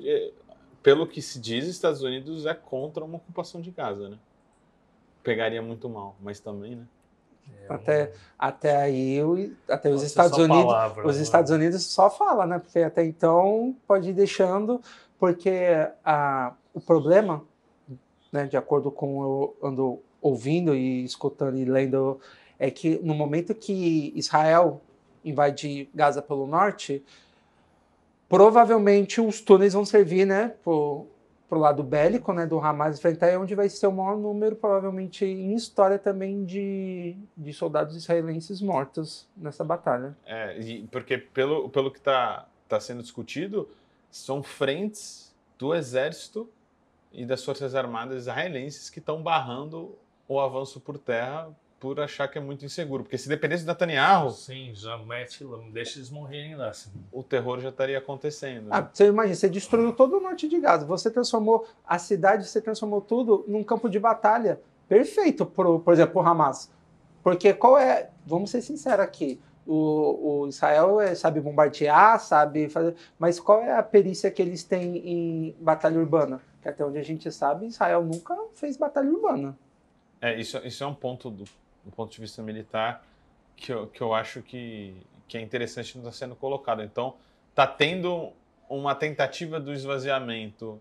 Pelo que se diz, os Estados Unidos é contra uma ocupação de Gaza, né? Pegaria muito mal, mas também, né? Até aí, até os Estados Unidos, Estados Unidos só fala, né? Porque até então pode ir deixando, porque o problema, né, de acordo com eu ando ouvindo e escutando e lendo, é que no momento que Israel invade Gaza pelo norte, provavelmente os túneis vão servir, né, pro lado bélico, né, do Hamas enfrentar, é onde vai ser o maior número, provavelmente, em história também, de soldados israelenses mortos nessa batalha. Porque pelo que está sendo discutido, são frentes do exército e das forças armadas israelenses que estão barrando o avanço por terra por achar que é muito inseguro. Porque se dependesse do Netanyahu... Sim, já deixa eles morrerem lá. Assim. O terror já estaria acontecendo. Né? Você imagina, você destruiu todo o norte de Gaza. Você transformou a cidade, você transformou tudo num campo de batalha. Perfeito, por exemplo, pro Hamas. Porque vamos ser sinceros aqui, o Israel sabe bombardear, sabe fazer... Mas qual é a perícia que eles têm em batalha urbana? Que até onde a gente sabe, Israel nunca fez batalha urbana. Isso é um ponto do ponto de vista militar que eu acho que é interessante não estar sendo colocado. Então, está tendo uma tentativa do esvaziamento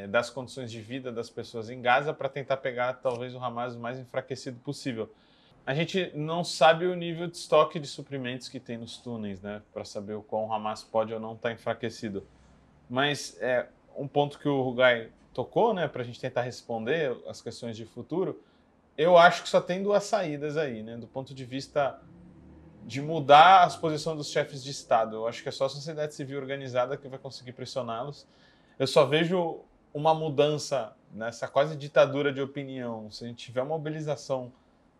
das condições de vida das pessoas em Gaza para tentar pegar talvez o Hamas o mais enfraquecido possível. A gente não sabe o nível de estoque de suprimentos que tem nos túneis, né, para saber o quão o Hamas pode ou não estar enfraquecido. Mas um ponto que o Rugai tocou, né, para a gente tentar responder as questões de futuro, eu acho que só tem duas saídas aí, né? Do ponto de vista de mudar as posições dos chefes de Estado. Eu acho que é só a sociedade civil organizada que vai conseguir pressioná-los. Eu só vejo uma mudança nessa quase ditadura de opinião. Se a gente tiver uma mobilização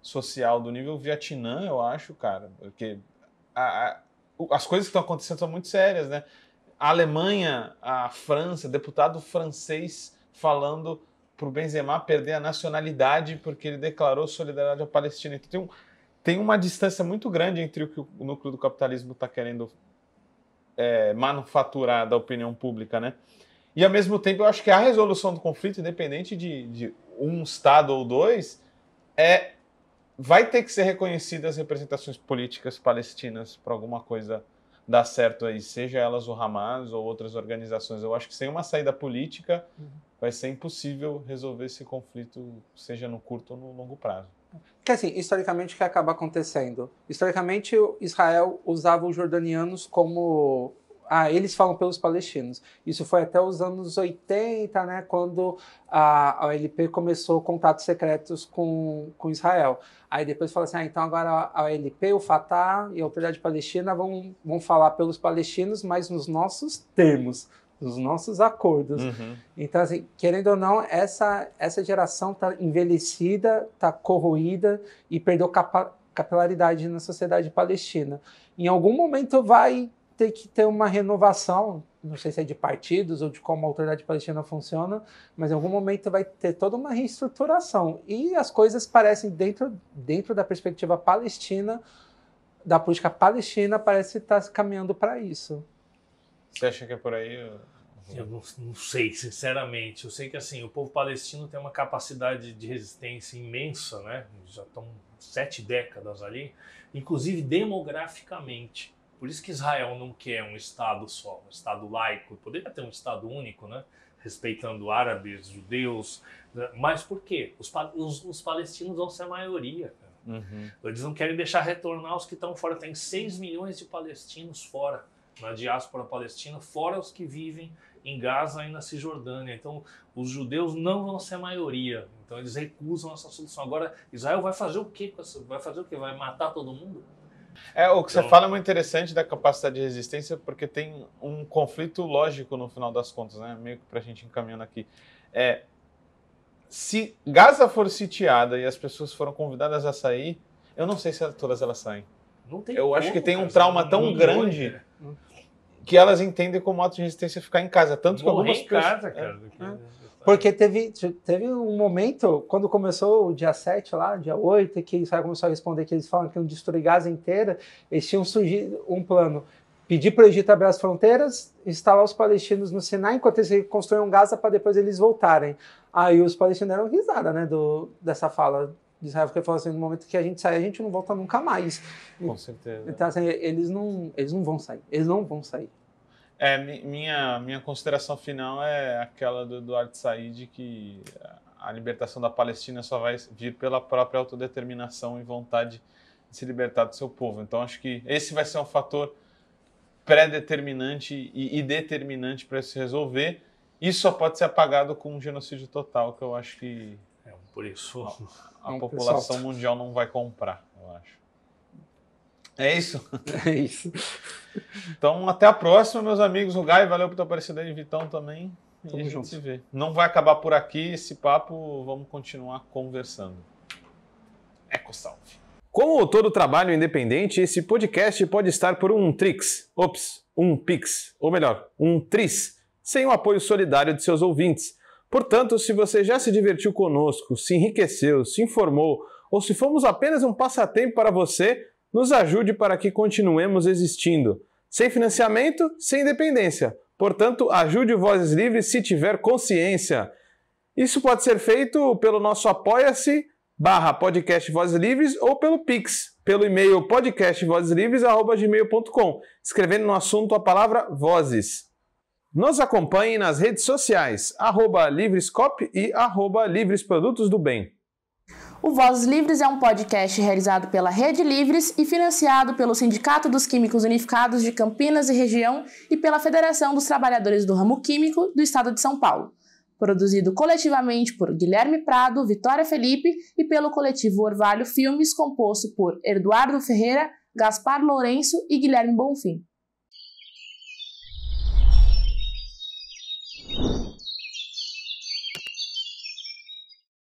social do nível Vietnã, eu acho, cara, porque as coisas que estão acontecendo são muito sérias, né? A Alemanha, a França, deputado francês falando para o Benzema perder a nacionalidade porque ele declarou solidariedade à Palestina. Então tem uma distância muito grande entre o que o núcleo do capitalismo está querendo manufaturar da opinião pública, né? E, ao mesmo tempo, eu acho que a resolução do conflito, independente de um Estado ou dois, vai ter que ser reconhecida as representações políticas palestinas para alguma coisa dar certo aí, seja elas o Hamas ou outras organizações. Eu acho que sem uma saída política vai ser impossível resolver esse conflito, seja no curto ou no longo prazo. Porque, assim, historicamente, o que acaba acontecendo? Historicamente, Israel usava os jordanianos como... eles falam pelos palestinos. Isso foi até os anos 80, né, quando a OLP começou contatos secretos com Israel. Aí depois fala assim, então agora a OLP, o Fatah e a Autoridade Palestina vão falar pelos palestinos, mas nos nossos termos, nos nossos acordos. Então, assim, querendo ou não, essa geração está envelhecida, está corroída e perdeu capilaridade na sociedade palestina. Em algum momento vai ter que ter uma renovação, não sei se é de partidos ou de como a Autoridade Palestina funciona, mas em algum momento vai ter toda uma reestruturação. E as coisas parecem, dentro da perspectiva palestina, da política palestina, parece estar caminhando para isso. Você acha que é por aí? Eu não sei, sinceramente. Eu sei que assim, o povo palestino tem uma capacidade de resistência imensa, né? Já estão 7 décadas ali, inclusive demograficamente. Por isso que Israel não quer um Estado só, um Estado laico. Poderia ter um Estado único, né? Respeitando árabes, judeus. Mas por quê? Os palestinos vão ser a maioria. Cara. Eles não querem deixar retornar os que estão fora. Tem 6 milhões de palestinos fora, na diáspora palestina, fora os que vivem em Gaza e na Cisjordânia. Então, os judeus não vão ser a maioria. Então, eles recusam essa solução. Agora, Israel vai fazer o quê? Vai fazer o quê? Vai matar todo mundo? O que você fala é muito interessante da capacidade de resistência, porque tem um conflito lógico no final das contas, né? Meio que pra gente encaminhando aqui. Se Gaza for sitiada e as pessoas foram convidadas a sair, eu não sei se todas elas saem. Eu acho que tem um trauma tão grande que elas entendem como ato de resistência ficar em casa. Tanto que algumas pessoas... casa, cara. Porque teve um momento, quando começou o dia 7 lá, dia 8, que Israel começou a responder que eles falam que iam destruir Gaza inteira, eles tinham surgido um plano, pedir para o Egito abrir as fronteiras, instalar os palestinos no Sinai, enquanto eles construíam Gaza para depois eles voltarem. Aí os palestinos deram risada, né, dessa fala de Israel, porque falou assim, no momento que a gente sair, a gente não volta nunca mais. Com certeza. Então, assim, eles não vão sair, eles não vão sair. Minha consideração final é aquela do Eduardo Said, que a libertação da Palestina só vai vir pela própria autodeterminação e vontade de se libertar do seu povo. Então, acho que esse vai ser um fator pré-determinante e determinante para se resolver. Isso só pode ser apagado com um genocídio total, que eu acho que por isso a população mundial não vai comprar, eu acho. É isso? É isso. Então, até a próxima, meus amigos. Rugai, valeu por ter aparecido aí, Vitão também. E a gente se vê. Não vai acabar por aqui esse papo, vamos continuar conversando. EcoSalve. Como todo trabalho independente, esse podcast pode estar por um Trix, um Pix, ou melhor, um Tris, sem o apoio solidário de seus ouvintes. Portanto, se você já se divertiu conosco, se enriqueceu, se informou, ou se fomos apenas um passatempo para você, nos ajude para que continuemos existindo. Sem financiamento, sem independência. Portanto, ajude o Vozes Livres se tiver consciência. Isso pode ser feito pelo nosso apoia-se/podcast Vozes Livres ou pelo Pix, pelo e-mail podcastvozeslivres@gmail.com, escrevendo no assunto a palavra Vozes. Nos acompanhe nas redes sociais, @Livrescop e @Livresprodutos do Bem. O Vozes Livres é um podcast realizado pela Rede Livres e financiado pelo Sindicato dos Químicos Unificados de Campinas e Região e pela Federação dos Trabalhadores do Ramo Químico do Estado de São Paulo. Produzido coletivamente por Guilherme Prado, Vitória Felipe e pelo coletivo Orvalho Filmes, composto por Eduardo Ferreira, Gaspar Lourenço e Guilherme Bonfim.